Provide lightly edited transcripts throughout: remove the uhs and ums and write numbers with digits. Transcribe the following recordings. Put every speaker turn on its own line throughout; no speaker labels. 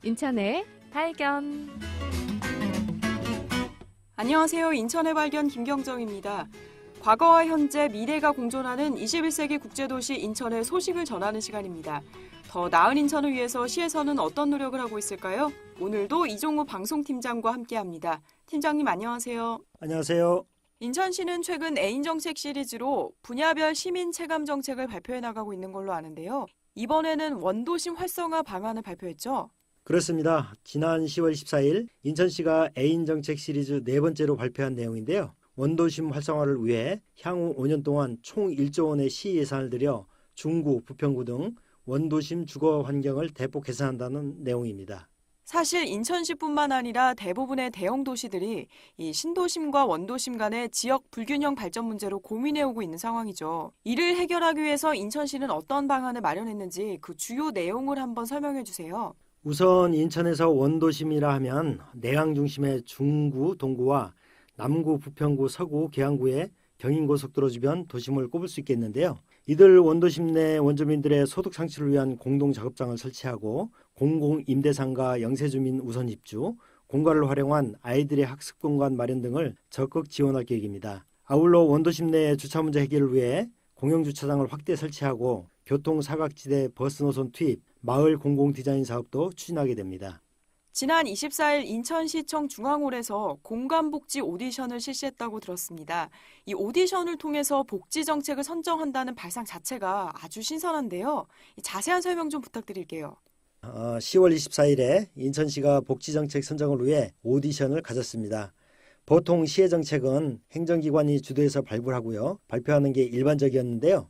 인천의 발견.
안녕하세요. 인천의 발견 김경정입니다. 과거와 현재, 미래가 공존하는 21세기 국제도시 인천의 소식을 전하는 시간입니다. 더 나은 인천을 위해서 시에서는 어떤 노력을 하고 있을까요? 오늘도 이종우 방송팀장과 함께합니다. 팀장님 안녕하세요.
안녕하세요.
인천시는 최근 애인정책 시리즈로 분야별 시민 체감 정책을 발표해 나가고 있는 걸로 아는데요. 이번에는 원도심 활성화 방안을 발표했죠?
그렇습니다. 지난 10월 14일 인천시가 애인정책 시리즈 네 번째로 발표한 내용인데요. 원도심 활성화를 위해 향후 5년 동안 총 1조 원의 시 예산을 들여 중구, 부평구 등 원도심 주거 환경을 대폭 개선한다는 내용입니다.
사실 인천시뿐만 아니라 대부분의 대형 도시들이 이 신도심과 원도심 간의 지역 불균형 발전 문제로 고민해오고 있는 상황이죠. 이를 해결하기 위해서 인천시는 어떤 방안을 마련했는지 그 주요 내용을 한번 설명해 주세요.
우선 인천에서 원도심이라 하면 내강 중심의 중구, 동구와 남구, 부평구, 서구, 계양구의 경인고속도로 주변 도심을 꼽을 수 있겠는데요. 이들 원도심 내 원주민들의 소득 창출을 위한 공동작업장을 설치하고 공공임대상가 영세주민 우선 입주, 공간을 활용한 아이들의 학습공간 마련 등을 적극 지원할 계획입니다. 아울러 원도심 내 주차 문제 해결을 위해 공영주차장을 확대 설치하고 교통사각지대 버스 노선 투입, 마을 공공디자인 사업도 추진하게 됩니다.
지난 24일 인천시청 중앙홀에서 공간복지 오디션을 실시했다고 들었습니다. 이 오디션을 통해서 복지 정책을 선정한다는 발상 자체가 아주 신선한데요. 자세한 설명 좀 부탁드릴게요.
10월 24일에 인천시가 복지정책 선정을 위해 오디션을 가졌습니다. 보통 시의 정책은 행정기관이 주도해서 발굴하고요. 발표하는 게 일반적이었는데요.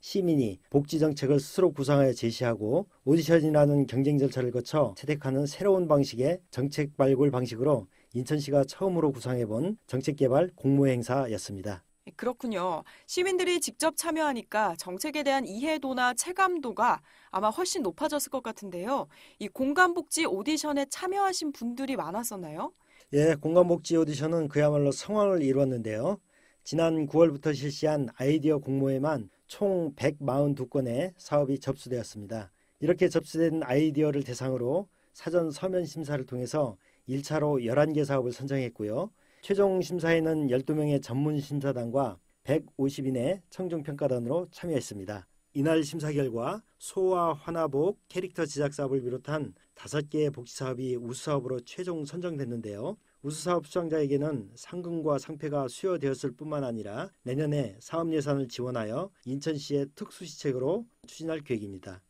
시민이 복지정책을 스스로 구상하여 제시하고 오디션이라는 경쟁 절차를 거쳐 채택하는 새로운 방식의 정책 발굴 방식으로 인천시가 처음으로 구상해본 정책개발 공모행사였습니다.
그렇군요. 시민들이 직접 참여하니까 정책에 대한 이해도나 체감도가 아마 훨씬 높아졌을 것 같은데요. 이 공간복지 오디션에 참여하신 분들이 많았었나요?
예, 공간복지 오디션은 그야말로 성황을 이루었는데요. 지난 9월부터 실시한 아이디어 공모에만 총 142건의 사업이 접수되었습니다. 이렇게 접수된 아이디어를 대상으로 사전 서면 심사를 통해서 1차로 11개 사업을 선정했고요. 최종 심사에는 12명의 전문 심사단과 150인의 청중평가단으로 참여했습니다. 이날 심사 결과 소아 환화복 캐릭터 제작 사업을 비롯한 5개의 복지사업이 우수사업으로 최종 선정됐는데요. 우수사업 수상자에게는 상금과 상패가 수여되었을 뿐만 아니라 내년에 사업 예산을 지원하여 인천시의 특수시책으로 추진할 계획입니다.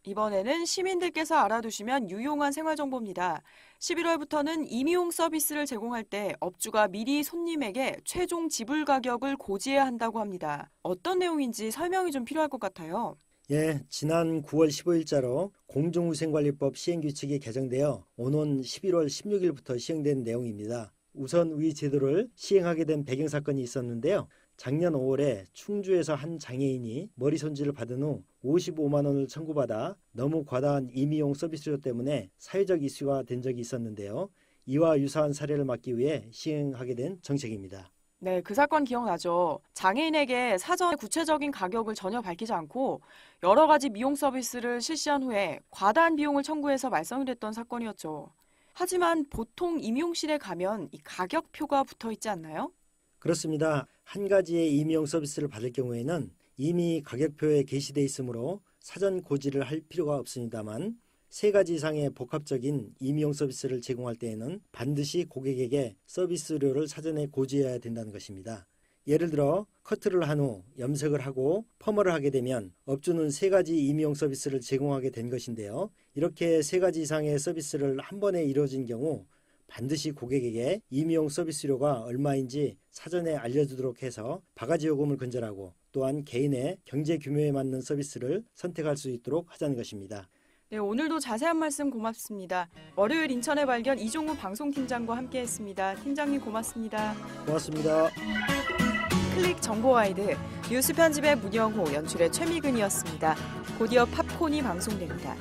이번에는 시민들께서 알아두시면 유용한 생활정보입니다. 11월부터는 임의용 서비스를 제공할 때 업주가 미리 손님에게 최종 지불 가격을 고지해야 한다고 합니다. 어떤 내용인지 설명이 좀 필요할 것 같아요.
예, 지난 9월 15일자로 공중위생관리법 시행규칙이 개정되어 오는 11월 16일부터 시행된 내용입니다. 우선 위 제도를 시행하게 된 배경사건이 있었는데요. 작년 5월에 충주에서 한 장애인이 머리 손질을 받은 후 55만 원을 청구받아 너무 과다한 임의용 서비스료 때문에 사회적 이슈가 된 적이 있었는데요. 이와 유사한 사례를 막기 위해 시행하게 된 정책입니다.
네, 그 사건 기억나죠. 장애인에게 사전에 구체적인 가격을 전혀 밝히지 않고 여러 가지 미용 서비스를 실시한 후에 과다한 비용을 청구해서 말썽을 했던 사건이었죠. 하지만 보통 임용실에 가면 이 가격표가 붙어 있지 않나요?
그렇습니다. 한 가지의 임의용 서비스를 받을 경우에는 이미 가격표에 게시돼 있으므로 사전 고지를 할 필요가 없습니다만 3가지 이상의 복합적인 임의용 서비스를 제공할 때에는 반드시 고객에게 서비스료를 사전에 고지해야 된다는 것입니다. 예를 들어 커트를 한 후 염색을 하고 펌을 하게 되면 업주는 3가지 임의용 서비스를 제공하게 된 것인데요. 이렇게 3가지 이상의 서비스를 한 번에 이루어진 경우 반드시 고객에게 임의용 서비스료가 얼마인지 사전에 알려주도록 해서 바가지 요금을 근절하고 또한 개인의 경제 규모에 맞는 서비스를 선택할 수 있도록 하자는 것입니다.
네, 오늘도 자세한 말씀 고맙습니다. 월요일 인천의 발견 이종우 방송팀장과 함께했습니다. 팀장님 고맙습니다.
고맙습니다.
클릭 정보와이드 뉴스 편집의 문영호, 연출의 최미근이었습니다. 곧이어 팝콘이 방송됩니다.